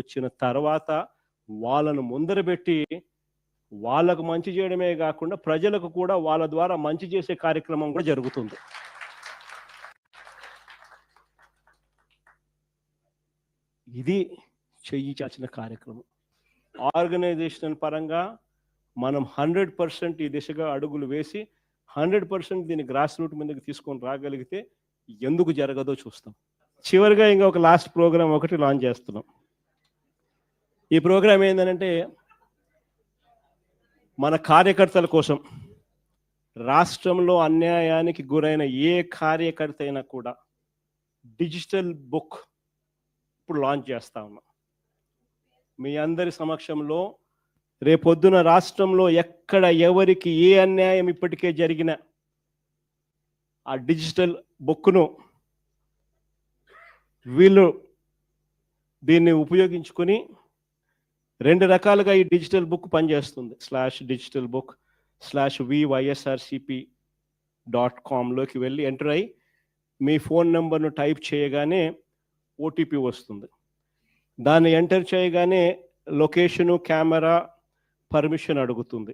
వచ్చిన తర్వాత వాళ్ళను ముందరబెట్టి వాళ్ళకు మంచి చేయడమే కాకుండా ప్రజలకు కూడా వాళ్ళ ద్వారా మంచి చేసే కార్యక్రమం కూడా జరుగుతుంది. ఇది చెయ్యి చాచిన కార్యక్రమం. ఆర్గనైజేషనల్ పరంగా మనం 100% ఈ దిశగా అడుగులు వేసి 100% దీన్ని గ్రాస్ రూట్ మీదకి తీసుకొని రాగలిగితే ఎందుకు జరగదో చూస్తాం. చివరిగా ఇంకా ఒక లాస్ట్ ప్రోగ్రామ్ ఒకటి లాంచ్ చేస్తున్నాం. ఈ ప్రోగ్రామ్ ఏంటంటే మన కార్యకర్తల కోసం, రాష్ట్రంలో అన్యాయానికి గురైన ఏ కార్యకర్త అయినా కూడా డిజిటల్ బుక్ ఇప్పుడు లాంచ్ చేస్తా ఉన్నాం. మీ అందరి సమక్షంలో రేపొద్దున రాష్ట్రంలో ఎక్కడ ఎవరికి ఏ అన్యాయం ఇప్పటికే జరిగిన ఆ డిజిటల్ బుక్ను వీళ్ళు దీన్ని ఉపయోగించుకొని 2 రకాలుగా ఈ డిజిటల్ బుక్ పనిచేస్తుంది. /digitalbook/vySRCP.com లోకి వెళ్ళి ఎంటర్ అయ్యి మీ ఫోన్ నెంబర్ను టైప్ చేయగానే ఓటీపీ వస్తుంది. దాన్ని ఎంటర్ చేయగానే లొకేషను, కెమెరా, పర్మిషన్ అడుగుతుంది.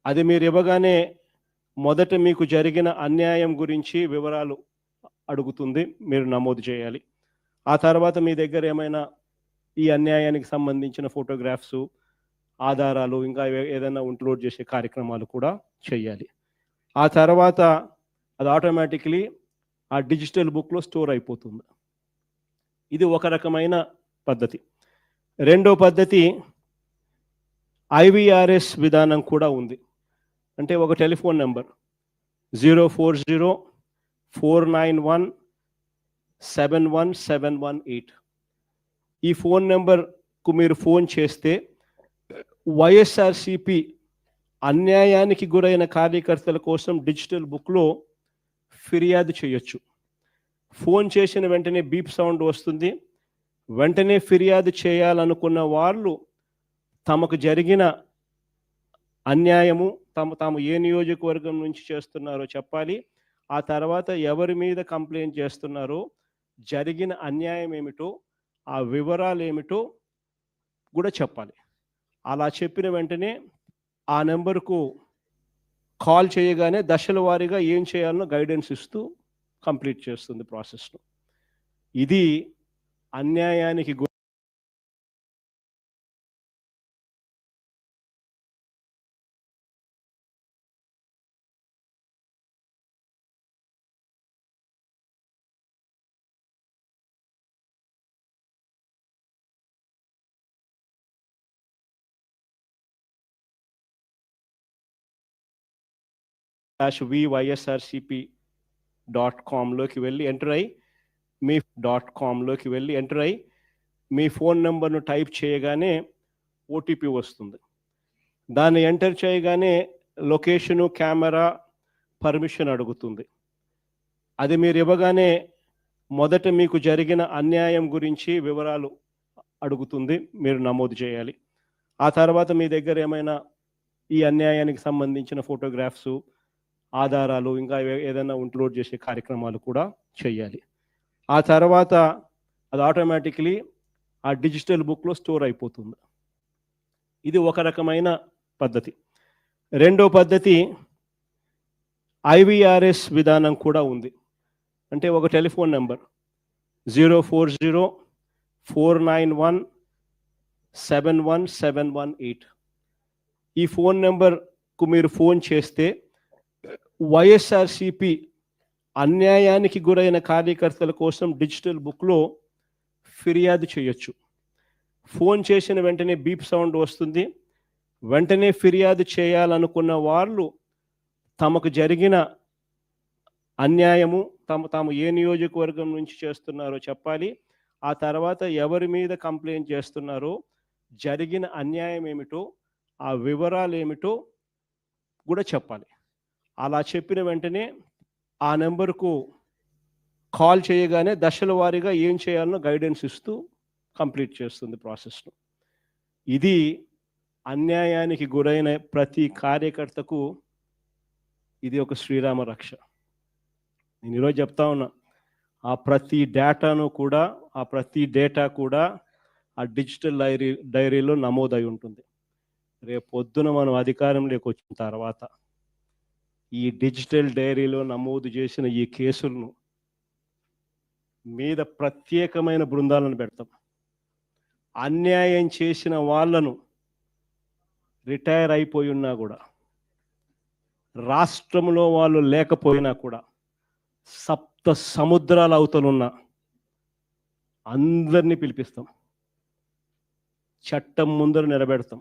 అది మీరు ఇవ్వగానే మొదట మీకు జరిగిన అన్యాయం గురించి వివరాలు అడుగుతుంది, మీరు నమోదు చేయాలి. ఆ తర్వాత మీ దగ్గర ఏమైనా ఈ అన్యాయానికి సంబంధించిన ఫోటోగ్రాఫ్స్, ఆధారాలు ఇంకా ఏదైనా అప్లోడ్ చేసే కార్యక్రమాలు కూడా చేయాలి. ఆ తర్వాత అది ఆటోమేటిక్లీ ఆ డిజిటల్ బుక్లో స్టోర్ అయిపోతుంది. ఇది ఒక రకమైన పద్ధతి. రెండో పద్ధతి IVRS విధానం కూడా ఉంది. అంటే ఒక టెలిఫోన్ నెంబర్ 04049171718. ఈ ఫోన్ నెంబర్కు మీరు ఫోన్ చేస్తే వైఎస్ఆర్సిపి అన్యాయానికి గురైన కార్యకర్తల కోసం డిజిటల్ బుక్లో ఫిర్యాదు చేయొచ్చు. ఫోన్ చేసిన వెంటనే బీప్ సౌండ్ వస్తుంది. వెంటనే ఫిర్యాదు చేయాలనుకున్న వాళ్ళు తమకు జరిగిన అన్యాయము, తాము ఏ నియోజకవర్గం నుంచి చేస్తున్నారో చెప్పాలి. ఆ తర్వాత ఎవరి మీద కంప్లైంట్ చేస్తున్నారో, జరిగిన అన్యాయం ఏమిటో, ఆ వివరాలు ఏమిటో కూడా చెప్పాలి. అలా చెప్పిన వెంటనే ఆ నెంబర్కు కాల్ చేయగానే దశల వారీగా ఏం చేయాలనో గైడెన్స్ ఇస్తూ కంప్లీట్ చేస్తుంది ప్రాసెస్ను. ఇది అన్యాయానికి /vySRCP.com లోకి వెళ్ళి ఎంటర్ అయ్యి మీ ఫోన్ నెంబర్ను టైప్ చేయగానే ఓటీపీ వస్తుంది. దాన్ని ఎంటర్ చేయగానే లొకేషను, కెమెరా, పర్మిషన్ అడుగుతుంది. అది మీరు ఇవ్వగానే మొదట మీకు జరిగిన అన్యాయం గురించి వివరాలు అడుగుతుంది, మీరు నమోదు చేయాలి. ఆ తర్వాత మీ దగ్గర ఏమైనా ఈ అన్యాయానికి సంబంధించిన ఫోటోగ్రాఫ్స్, ఆధారాలు ఇంకా ఏదైనా అప్లోడ్ చేసే కార్యక్రమాలు కూడా చేయాలి. ఆ తర్వాత అది ఆటోమేటిక్లీ ఆ డిజిటల్ బుక్లో స్టోర్ అయిపోతుంది. ఇది ఒక రకమైన పద్ధతి. రెండో పద్ధతి IVRS విధానం కూడా ఉంది. అంటే ఒక టెలిఫోన్ నెంబర్ 04049171718. ఈ ఫోన్ నెంబర్కు మీరు ఫోన్ చేస్తే వైఎస్ఆర్సిపి అన్యాయానికి గురైన కార్యకర్తల కోసం డిజిటల్ బుక్లో ఫిర్యాదు చేయొచ్చు. ఫోన్ చేసిన వెంటనే బీప్ సౌండ్ వస్తుంది. వెంటనే ఫిర్యాదు చేయాలనుకున్న వాళ్ళు తమకు జరిగిన అన్యాయము, తాము ఏ నియోజకవర్గం నుంచి చేస్తున్నారో చెప్పాలి. ఆ తర్వాత ఎవరి మీద కంప్లైంట్ చేస్తున్నారో, జరిగిన అన్యాయం ఏమిటో, ఆ వివరాలు ఏమిటో కూడా చెప్పాలి. అలా చెప్పిన వెంటనే ఆ నెంబర్కు కాల్ చేయగానే దశల వారీగా ఏం చేయాలనో గైడెన్స్ ఇస్తూ కంప్లీట్ చేస్తుంది ప్రాసెస్ను. ఇది అన్యాయానికి గురైన ప్రతి కార్యకర్తకు ఇది ఒక శ్రీరామ రక్ష. నేను ఈరోజు చెప్తా ఉన్నా, ఆ ప్రతి డేటా కూడా ఆ డిజిటల్ డైరీలో నమోదై ఉంటుంది. రేపు పొద్దున మనం అధికారంలోకి వచ్చిన తర్వాత ఈ డిజిటల్ డైరీలో నమోదు చేసిన ఈ కేసులను మీద ప్రత్యేకమైన బృందాలను పెడతాం. అన్యాయం చేసిన వాళ్ళను రిటైర్ అయిపోయి ఉన్నా కూడా, రాష్ట్రంలో వాళ్ళు లేకపోయినా కూడా, సప్త సముద్రాల అవతలున్న అందరినీ పిలిపిస్తాం. చట్టం ముందర నిలబెడతాం.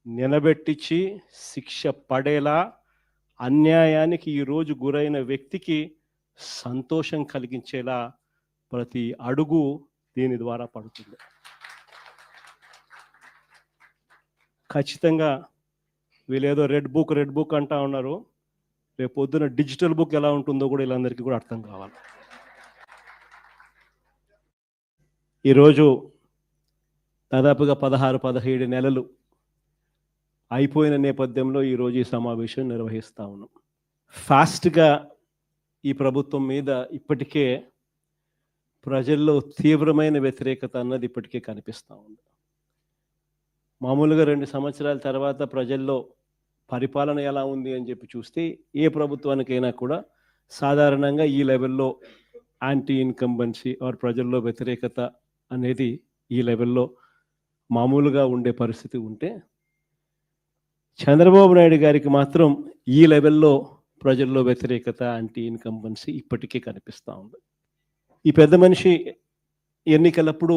నిలబెట్టించి శిక్ష పడేలా అన్యాయానికి ఈరోజు గురైన వ్యక్తికి సంతోషం కలిగించేలా ప్రతి అడుగు దీని ద్వారా పడుతుంది. ఖచ్చితంగా వీళ్ళేదో రెడ్ బుక్ అంటా ఉన్నారు. రేపు పొద్దున డిజిటల్ బుక్ ఎలా ఉంటుందో కూడా వీళ్ళందరికీ కూడా అర్థం కావాలి. ఈరోజు దాదాపుగా 16-17 నెలలు అయిపోయిన నేపథ్యంలో ఈరోజు ఈ సమావేశం నిర్వహిస్తూ ఉన్నాం. ఫాస్ట్గా ఈ ప్రభుత్వం మీద ఇప్పటికే ప్రజల్లో తీవ్రమైన వ్యతిరేకత అన్నది ఇప్పటికే కనిపిస్తూ ఉంది. మామూలుగా 2 సంవత్సరాల తర్వాత ప్రజల్లో పరిపాలన ఎలా ఉంది అని చెప్పి చూస్తే ఏ ప్రభుత్వానికైనా కూడా సాధారణంగా ఈ లెవెల్లో యాంటీ ఇన్కంబెన్సీ ఆర్ ప్రజల్లో వ్యతిరేకత అనేది ఈ లెవెల్లో మామూలుగా ఉండే పరిస్థితి ఉంటే, చంద్రబాబు నాయుడు గారికి మాత్రం ఈ లెవెల్లో ప్రజల్లో వ్యతిరేకత, యాంటీ ఇన్కంబెన్సీ ఇప్పటికే కనిపిస్తూ ఉంది. ఈ పెద్ద మనిషి ఎన్నికలప్పుడు